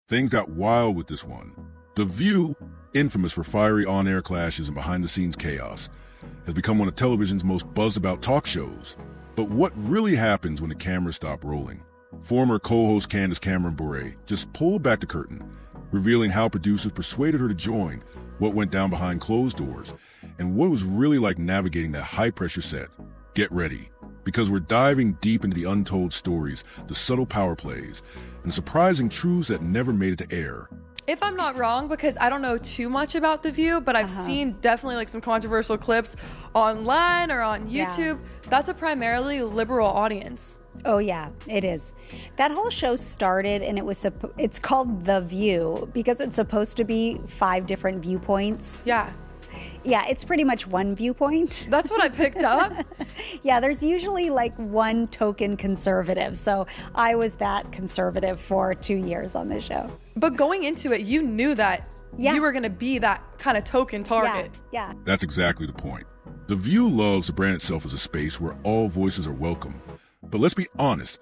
Things got wild with this one. The View, infamous for fiery on-air clashes and behind-the-scenes chaos, has become one of television's most buzzed-about talk shows. But what really happens when the cameras stop rolling? Former co-host Candace CameronBeret just pulled back the curtain, revealing how producers persuaded her to join, what went down behind closed doors, and what it was really like navigating that high-pressure set. Get ready, because we're diving deep into the untold stories, the subtle power plays, and the surprising truths that never made it to air. If I'm not wrong, because I don't know too much about The View, but I've seen definitely like some controversial clips online or on YouTube. That's a primarily liberal audience. Oh yeah, it is. That whole show started and it's called The View because it's supposed to be 5 different viewpoints. Yeah. Yeah, it's pretty much one viewpoint. That's what I picked up. Yeah, there's usually like one token conservative. So I was that conservative for 2 years on this show. But going into it, you knew that you were going to be that kind of token target. Yeah. That's exactly the point. The View loves to brand itself as a space where all voices are welcome. But let's be honest,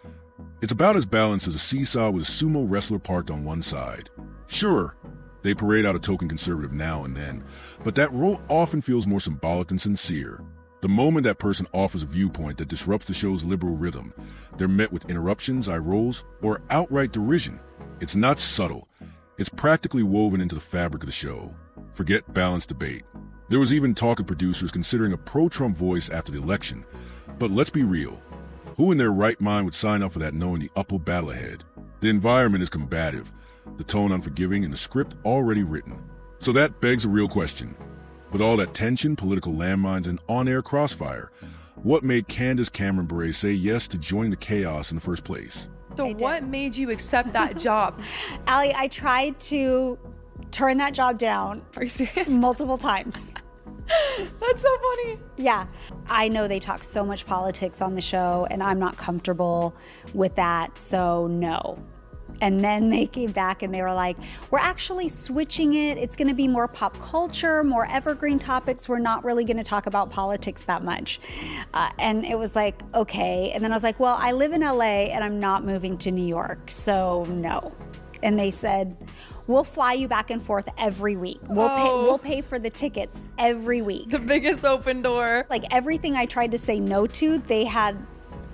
it's about as balanced as a seesaw with a sumo wrestler parked on one side. Sure, they parade out a token conservative now and then, but that role often feels more symbolic than sincere. The moment that person offers a viewpoint that disrupts the show's liberal rhythm, they're met with interruptions, eye rolls, or outright derision. It's not subtle. It's practically woven into the fabric of the show. Forget balanced debate. There was even talk of producers considering a pro-Trump voice after the election. But let's be real. Who in their right mind would sign up for that knowing the uphill battle ahead? The environment is combative, the tone unforgiving, and the script already written. So that begs a real question. With all that tension, political landmines, and on-air crossfire, what made Candace CameronBeret say yes to joining the chaos in the first place? So what made you accept that job? Allie, I tried to turn that job down. Are you serious? Multiple times. That's so funny. Yeah. I know they talk so much politics on the show, and I'm not comfortable with that, so no. And then they came back and they were like, we're actually switching it. It's going to be more pop culture, more evergreen topics. We're not really going to talk about politics that much. And it was like, okay. And then I was like, well, I live in LA and I'm not moving to New York, so no. And they said, we'll fly you back and forth every week. We'll pay for the tickets every week. The biggest open door. Like everything I tried to say no to, they had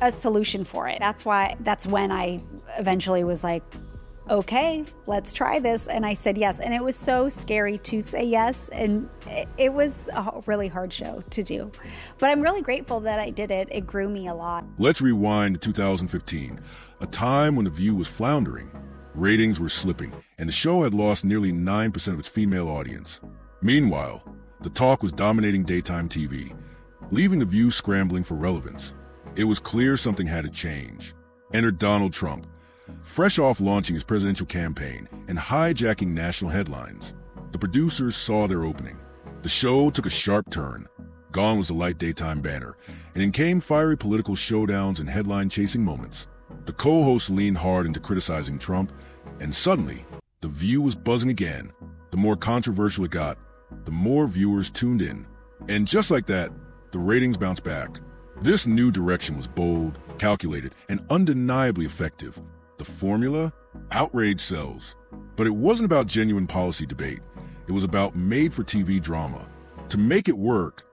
a solution for it. That's when I eventually was like, okay, let's try this. And I said yes. And it was so scary to say yes. And it was a really hard show to do. But I'm really grateful that I did it. It grew me a lot. Let's rewind to 2015, a time when The View was floundering. Ratings were slipping, and the show had lost nearly 9% of its female audience. Meanwhile, the talk was dominating daytime TV, leaving The View scrambling for relevance. It was clear something had to change. Enter Donald Trump, fresh off launching his presidential campaign and hijacking national headlines. The producers saw their opening. The show took a sharp turn. Gone was the light daytime banner, and in came fiery political showdowns and headline-chasing moments. The co-hosts leaned hard into criticizing Trump, and suddenly, The View was buzzing again. The more controversial it got, the more viewers tuned in. And just like that, the ratings bounced back. This new direction was bold, calculated, and undeniably effective. The formula? Outrage sells. But it wasn't about genuine policy debate. It was about made-for-TV drama. To make it work,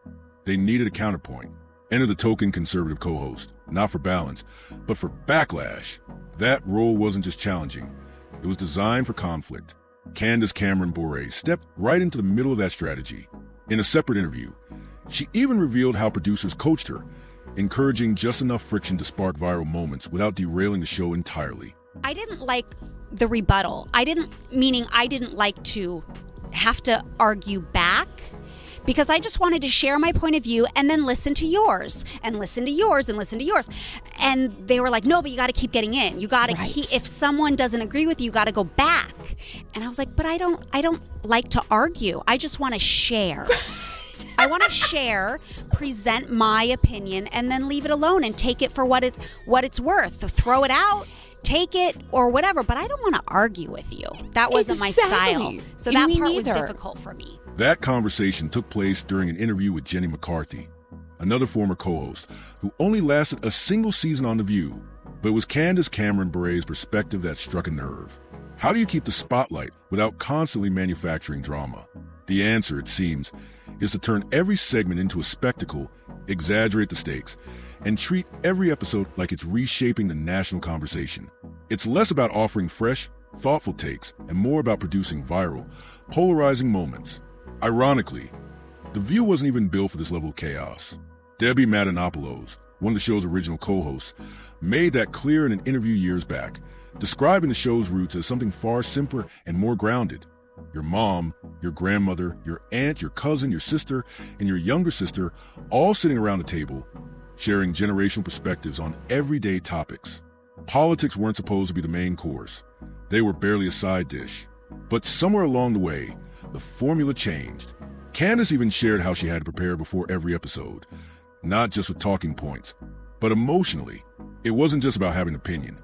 they needed a counterpoint. Enter the token conservative co-host, not for balance, but for backlash. That role wasn't just challenging. It was designed for conflict. Candace CameronBeret stepped right into the middle of that strategy. In a separate interview, she even revealed how producers coached her, encouraging just enough friction to spark viral moments without derailing the show entirely. I didn't like the rebuttal. Meaning I didn't like to have to argue back, because I just wanted to share my point of view and then listen to yours and listen to yours and listen to yours. And they were like, no, but you got to keep getting in. You got to keep, if someone doesn't agree with you, you got to go back. And I was like, but I don't like to argue. I just want to share. I want to share, present my opinion, and then leave it alone and take it for what it's worth. Throw it out, take it, or whatever. But I don't want to argue with you. That wasn't my style. So that part was difficult for me. That conversation took place during an interview with Jenny McCarthy, another former co-host, who only lasted a single season on The View. But it was Candace CameronBeret's perspective that struck a nerve. How do you keep the spotlight without constantly manufacturing drama? The answer, it seems, is to turn every segment into a spectacle, exaggerate the stakes, and treat every episode like it's reshaping the national conversation. It's less about offering fresh, thoughtful takes and more about producing viral, polarizing moments. Ironically, The View wasn't even built for this level of chaos. Debbie Matenopoulos, one of the show's original co-hosts, made that clear in an interview years back, describing the show's roots as something far simpler and more grounded. Your mom, your grandmother, your aunt, your cousin, your sister, and your younger sister all sitting around the table, sharing generational perspectives on everyday topics. Politics weren't supposed to be the main course. They were barely a side dish. But somewhere along the way, the formula changed. Candace even shared how she had to prepare before every episode, not just with talking points, but emotionally. It wasn't just about having an opinion.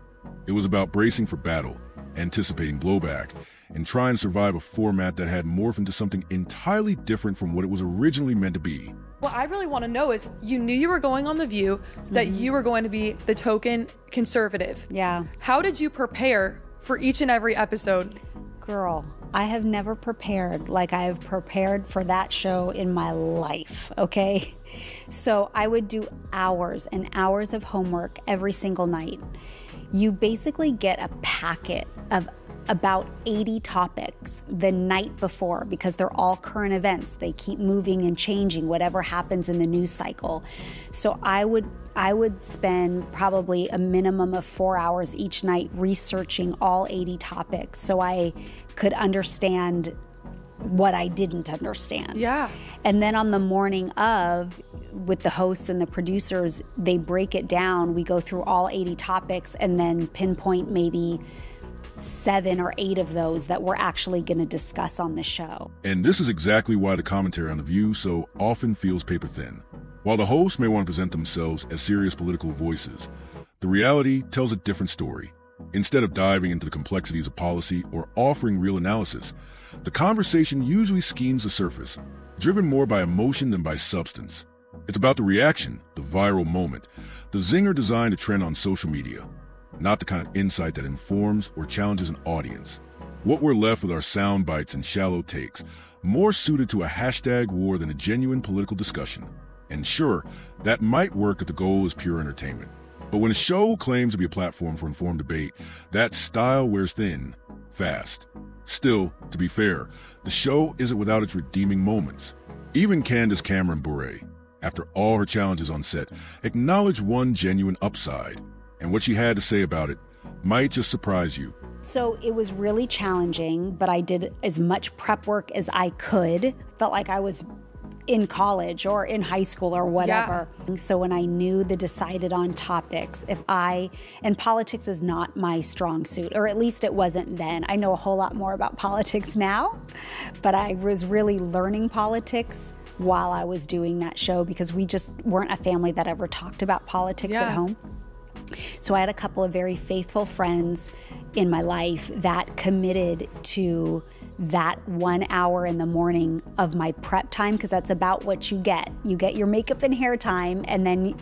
It was about bracing for battle, anticipating blowback, and trying to survive a format that had morphed into something entirely different from what it was originally meant to be. What I really want to know is, you knew you were going on The View, that you were going to be the token conservative. Yeah. How did you prepare for each and every episode? Girl, I have never prepared like I have prepared for that show in my life, okay? So I would do hours and hours of homework every single night. You basically get a packet of about 80 topics the night before because they're all current events. They keep moving and changing, whatever happens in the news cycle. So I would spend probably a minimum of 4 hours each night researching all 80 topics so I could understand what I didn't understand. Yeah. And then on the morning of, with the hosts and the producers, they break it down. We go through all 80 topics and then pinpoint maybe 7 or 8 of those that we're actually going to discuss on the show. And this is exactly why the commentary on The View so often feels paper thin. While the hosts may want to present themselves as serious political voices, the reality tells a different story. Instead of diving into the complexities of policy or offering real analysis, the conversation usually skims the surface, driven more by emotion than by substance. It's about the reaction, the viral moment, the zinger designed to trend on social media, not the kind of insight that informs or challenges an audience. What we're left with are sound bites and shallow takes, more suited to a hashtag war than a genuine political discussion. And sure, that might work if the goal is pure entertainment. But when a show claims to be a platform for informed debate, that style wears thin, fast. Still, to be fair, the show isn't without its redeeming moments. Even Candace CameronBeret, after all her challenges on set, acknowledged one genuine upside. And what she had to say about it might just surprise you. So it was really challenging, but I did as much prep work as I could. Felt like I was in college or in high school or whatever. Yeah. So when I knew the decided on topics, and politics is not my strong suit, or at least it wasn't then. I know a whole lot more about politics now, but I was really learning politics while I was doing that show because we just weren't a family that ever talked about politics at home. So I had a couple of very faithful friends in my life that committed to that 1 hour in the morning of my prep time, because that's about what you get. You get your makeup and hair time, and then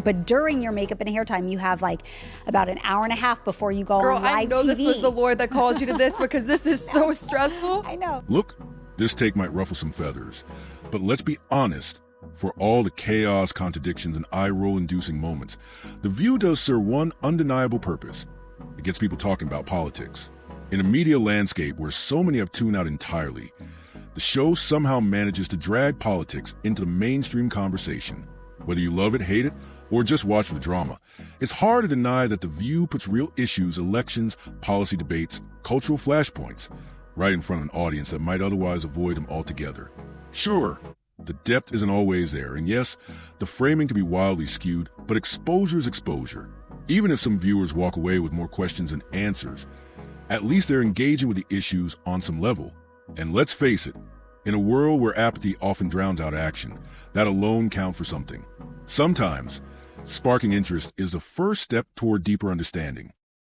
but during your makeup and hair time, you have like about an hour and a half before you go on live TV. Girl, I know this was the Lord that calls you to this because this is so stressful. I know. Look, this take might ruffle some feathers, but let's be honest. For all the chaos, contradictions, and eye-roll-inducing moments, The View does serve one undeniable purpose. It gets people talking about politics. In a media landscape where so many have tuned out entirely, the show somehow manages to drag politics into the mainstream conversation. Whether you love it, hate it, or just watch for the drama, it's hard to deny that The View puts real issues, elections, policy debates, cultural flashpoints, right in front of an audience that might otherwise avoid them altogether. Sure, the depth isn't always there, and yes, the framing can be wildly skewed, but exposure is exposure. Even if some viewers walk away with more questions than answers, at least they're engaging with the issues on some level. And let's face it, in a world where apathy often drowns out action, that alone counts for something. Sometimes, sparking interest is the first step toward deeper understanding.